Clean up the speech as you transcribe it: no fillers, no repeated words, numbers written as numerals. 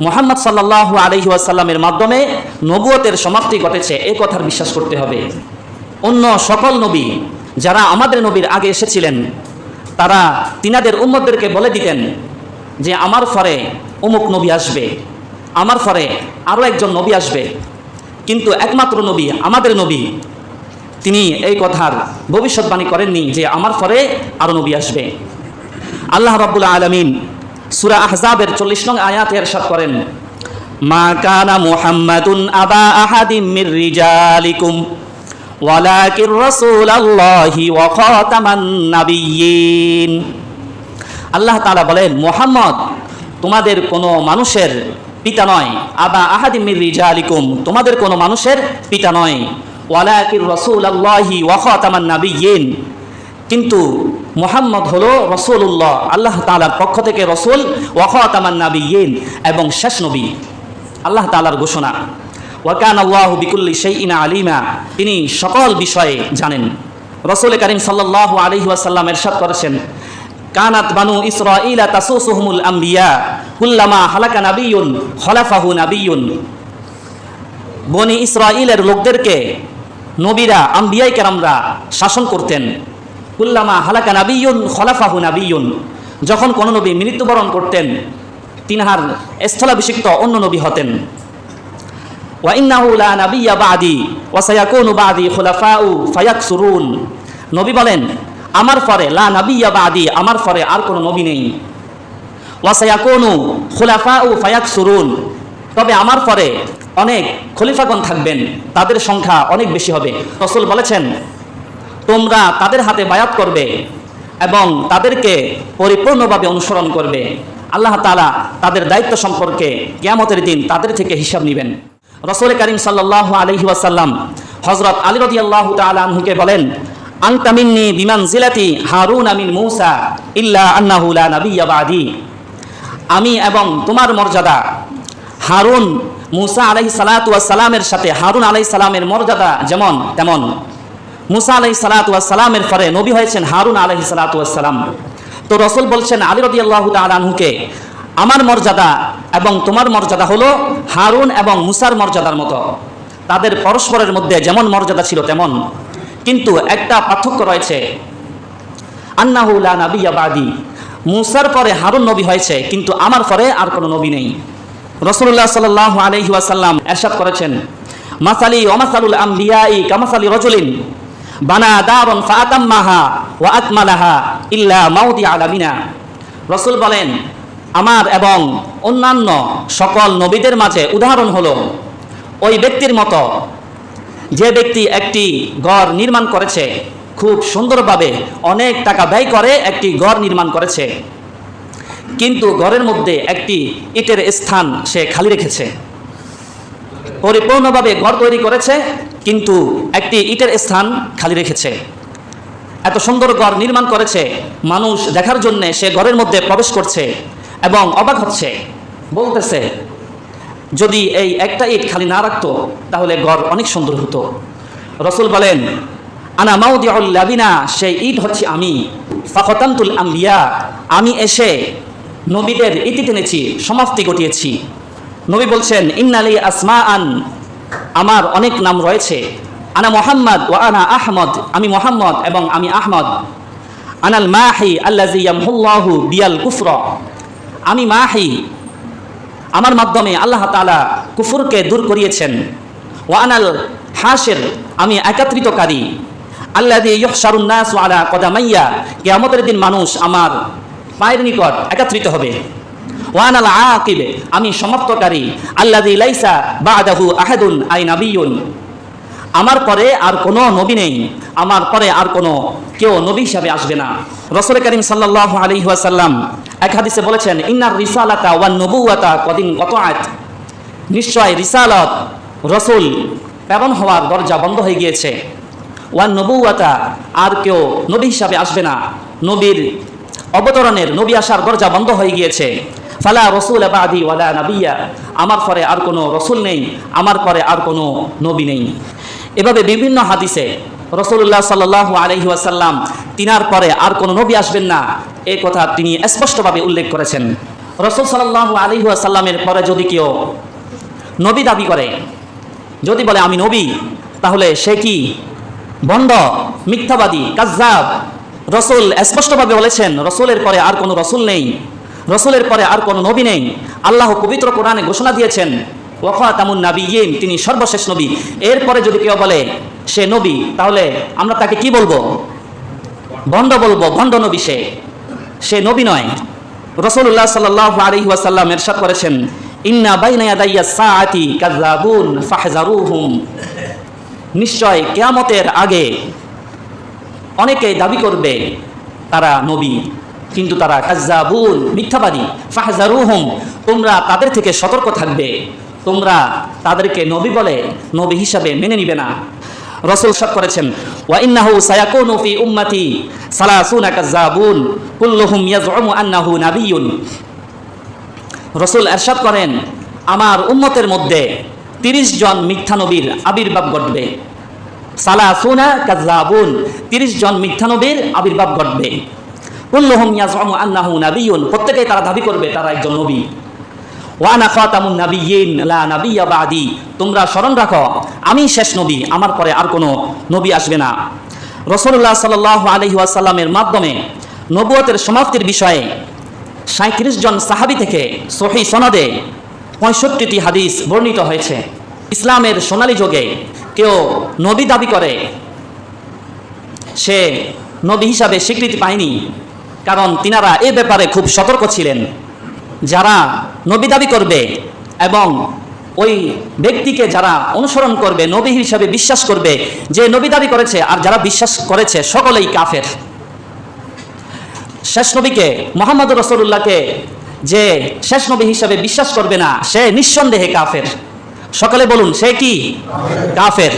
মুহাম্মদ সাল্লাল্লাহু আলাইহি ওয়াসাল্লামের মাধ্যমে নবুয়তের সমাপ্তি ঘটেছে এই কথার বিশ্বাস করতে হবে। অন্য সকল নবী যারা আমাদের নবীর আগে এসেছিলেন তারা তিনাদের উম্মতদেরকে বলে দিতেন যে আমার পরে অমুক নবী আসবে, আমার পরে আরও একজন নবী আসবে, কিন্তু একমাত্র নবী আমাদের নবী তিনি এই কথার ভবিষ্যৎবাণী করেননি যে আমার পরে আরও নবী আসবে। আল্লাহ রাব্বুল আলামিন সূরা আহজাবের 40 নং আয়াতে ইরশাদ করেন, মা কানা মুহাম্মাদুন আবা আহাদিম মির রিজালিকুম ওয়ালাকির রাসূলুল্লাহি ওয়া খাতামান নাবিয়্যিন। আল্লাহ তাআলা বলেন, মুহাম্মদ তোমাদের কোনো মানুষের পিতা নয়, আবা আহাদিম মির রিজালিকুম তোমাদের কোনো মানুষের পিতা নয়, ওয়ালাকির রাসূলুল্লাহি ওয়া খাতামান নাবিয়্যিন কিন্তু মুহাম্মদ হলো রাসূলুল্লাহ, আল্লাহ তাআলার পক্ষ থেকে রাসূল, ওয়া খাতামান নাবিয়্যিন এবং শেষ নবী। আল্লাহ তাআলার ঘোষণা, ওয়া কানা আল্লাহু বিকুল্লি শাইইন আলিমা, তিনি সকল বিষয়ে জানেন। রাসূল কারীম সাল্লাল্লাহু আলাইহি ওয়াসাল্লাম ইরশাদ করেছেন, কানাত বানু ইসরাঈলা তাসুসুহুমুল আম্বিয়া কুল্লামা হালাকা নাবিয়্যুন খলাফাহু নাবিয়্যুন। বনি ইসরাঈলের লোকদেরকে নবীরা আম্বিয়ায়ে কেরামরা শাসন করতেন। কুল্লামা হালাকা নাবিয়্যুন খলাফাহু নাবিয়্যুন, যখন কোনো নবী মৃত্যুবরণ করতেন তিনহার স্থলাভিষিক্ত অন্য নবী হতেন। ওয়া ইন্নাহু লা নাবিয়্যা বা'দি ওয়া সায়াকুনু বা'দি খুলাফাউ ফায়াকসুরুন। নবী বলেন, আমার পরে লা নাবিয়্যা বা'দি, আমার পরে আর কোনো নবী নেই। ওয়া সায়াকুনু খুলাফাউ ফায়াকসুরুন, তবে আমার পরে অনেক খলিফাগণ থাকবেন, তাদের সংখ্যা অনেক বেশি হবে। রাসূল বলেছেন, তোমরা তাদের হাতে বায়াত করবে এবং তাদেরকে পরিপূর্ণভাবে অনুসরণ করবে। আল্লাহ তাআলা তাদের দায়িত্ব সম্পর্কে কিয়ামতের দিন তাদের থেকে হিসাব নেবেন। রাসূল কারীম সাল্লাল্লাহু আলাইহি ওয়াসাল্লাম হযরত আলী রাদিয়াল্লাহু তাআলা আনহুকে বলেন, আনতা মিন্নী বিমানজিলাতি হারুন মিন মূসা ইল্লা আন্নাহু লা নাবিয়্যা বা'দি। আমি এবং তোমার মর্যাদা হারুন মূসা আলাইহিস সালাতু ওয়াস সালামের সাথে, হারুন আলাইহিস সালামের মর্যাদা যেমন তেমন। মূসা আলাইহিস সালাতু ওয়াস সালামের পরে নবী হয়েছেন হারুন আলাইহিস সালাতু ওয়াস সালাম। তো রাসূল বলছেন আলী রাদিয়াল্লাহু তাআলা আনহুকে, আমার মর্যাদা এবং তোমার মর্যাদা হলো হারুন এবং মূসার মর্যাদার মতো। তাদের পরস্পরের মধ্যে যেমন মর্যাদা ছিল তেমন, কিন্তু একটা পার্থক্য রয়েছে, আন্নাহু লা নাবিয়্যা বা'দি, মূসার পরে হারুন নবী হয়েছে কিন্তু আমার পরে আর কোনো নবী নেই। রাসূলুল্লাহ সাল্লাল্লাহু আলাইহি ওয়াসাল্লাম ইরশাদ করেছেন, মাসালি ওয়া মাসালুল আমবিয়াই কামাসালি রাজুলিন বানা দারুন ফাআতাম্মাহা ওয়া আকমালাহা ইল্লা মাউদিআ লাবিনা। রাসূল বলেন, আমার এবং অন্যান্য সকল নবীদের মাঝে উদাহরণ হলো ওই ব্যক্তির মতো যে ব্যক্তি একটি ঘর নির্মাণ করেছে, খুব সুন্দরভাবে অনেক টাকা ব্যয় করে একটি ঘর নির্মাণ করেছে, কিন্তু ঘরের মধ্যে একটি ইটের স্থান সে খালি রেখেছে। পরিপূর্ণভাবে ঘর তৈরি করেছে কিন্তু একটি ইটের স্থান খালি রেখেছে। এত সুন্দর ঘর নির্মাণ করেছে, মানুষ দেখার জন্য সে ঘরের মধ্যে প্রবেশ করছে এবং অবাক হচ্ছে, বলতেছে যদি এই একটা ইট খালি না রাখতো তাহলে ঘর অনেক সুন্দর হতো। রাসূল বলেন, আনা মাউদিউল লাবিনা, সেই ইট হচ্ছে আমি। ফাখতামতুল আম্বিয়া, আমি এসে নবীদের ইতি টেনেছি, সমাপ্তি ঘটিয়েছি। নবী বলছেন, ইন্নালি আসমাআন, আমার অনেক নাম রয়েছে। আনা মুহাম্মদ ওয়া আনা আহমদ, আমি মুহাম্মদ এবং আমি আহমদ। আনাল মাহি আল্লাযী ইয়ামহুল্লাহু বিয়াল কুফর, আমি মাহি, আমার মাধ্যমে আল্লাহ তাআলা কুফরকে দূর করিয়েছেন। ওয়া আনাল হাশির, আমি একত্রিতকারী। আল্লাযী ইউহশারুন নাসু আলা কদামাইয়া, কিয়ামতের দিন মানুষ আমার পায়ের নিকট একত্রিত হবে। ওয়া আনাল আকিব, আমি সমাপ্তকারী। আল্লাযী লাইসা বা'দাহু আহাদুন আই নাবিয়্যুন, আমার পরে আর কোনো নবী নেই, আমার পরে আর কোনো কেউ নবী হিসাবে আসবে না। রাসূল কারীম সাল্লাল্লাহু আলাইহি ওয়াসাল্লাম এক হাদিসে বলেছেন, ইন্নার রিসালাতা ওয়ান নবুওয়াতা কদিন কতআত, নিশ্চয় রিসালত রাসূল প্রেরণ হওয়ার দরজা বন্ধ হয়ে গিয়েছে। ওয়ান নবুওয়াতা, আর কেউ নবী হিসাবে আসবে না, নবীর অবতরণের, নবী আসার দরজা বন্ধ হয়ে গিয়েছে। ফালা রাসূল বাদি ওয়ালা নাবিয়্যা, আমার পরে আর কোনো রসুল নেই, আমার পরে আর কোনো নবী নেই। এভাবে বিভিন্ন হাদিসে রাসূলুল্লাহ সাল্লাল্লাহু আলাইহি ওয়াসাল্লাম তিনার পরে আর কোনো নবী আসবেন না এই কথা তিনি স্পষ্টভাবে উল্লেখ করেছেন। রাসূল সাল্লাল্লাহু আলাইহি ওয়াসাল্লামের পরে যদি কেউ নবী দাবি করে, যদি বলে আমি নবী, তাহলে সে কি ভণ্ড, মিথ্যাবাদী, কাযযাব। রাসূল স্পষ্টভাবে বলেছেন রাসূলের পরে আর কোনো রাসূল নেই, রাসূলের পরে আর কোনো নবী নেই। আল্লাহ পবিত্র কোরআনে ঘোষণা দিয়েছেন ওয়া খাতামুন নাবিয়্যিন, তিনি সর্বশেষ নবী। এরপরে যদি কেউ বলে সে নবী, তাহলে আমরা তাকে কি বলবো? ভণ্ড বলবো, ভণ্ড নবী সে নবী নয়। রাসূলুল্লাহ সাল্লাল্লাহু আলাইহি ওয়াসাল্লাম ইরশাদ করেছেন ইন্না বাইনা ইয়াদাইয়া সাআতি কাযযাবুন ফাহযারুহুম, নিশ্চয় কিয়ামতের আগে অনেকে দাবি করবে তারা নবী, কিন্তু তারা কাযযাবুন, মিথ্যাবাদী। ফাহযারুহুম, তোমরা তাদের থেকে সতর্ক থাকবে, তোমরা তাদেরকে নবী বলে নবী হিসাবে মেনে নিবে না। রাসূল ইরশাদ করেছেন ওয়া ইন্নাহু সায়াকুনু ফি উম্মতি সালাসুনা কাযযাবুন কুল্লুহুম ইয়াজউমু আন্নাহু নাবিয়্যুন। রাসূল ইরশাদ করেন আমার উম্মতের মধ্যে 30 জন মিথ্যা নবীর আবির্ভাব ঘটবে। সালাসুনা কাযযাবুন, 30 জন মিথ্যা নবীর আবির্ভাব ঘটবে। কুল্লুহুম ইয়াজউমু আন্নাহু নাবিয়্যুন, প্রত্যেকেই তারা দাবি করবে তারা একজন নবী। ওয়া আনা খাতামুন নাবিয়্যিন লা নাবিয়্যা বাদি, তোমরা স্মরণ রাখো আমি শেষ নবী, আমার পরে আর কোনো নবী আসবে না। রাসূলুল্লাহ সাল্লাল্লাহু আলাইহি ওয়াসাল্লামের মাধ্যমে নবুয়তের সমাপ্তির বিষয়ে 37 জন সাহাবী থেকে সহিহ সনদে 65টি হাদিস বর্ণিত হয়েছে। ইসলামের সোনালী যুগে কেউ নবী দাবি করে সে নবী হিসাবে স্বীকৃতি পায়নি, কারণ তিনারা এ ব্যাপারে খুব সতর্ক ছিলেন। যারা নবী দাবি করবে এবং ওই ব্যক্তিকে যারা অনুসরণ করবে, নবী হিসাবে বিশ্বাস করবে, যে নবী দাবি করেছে আর যারা বিশ্বাস করেছে সকলেই কাফের। শেষ নবীকে মুহাম্মদুর রাসূলুল্লাহকে যে শেষ নবী হিসাবে বিশ্বাস করবে না, সে নিঃসন্দেহে কাফের। সকলে বলুন সে কি? কাফের।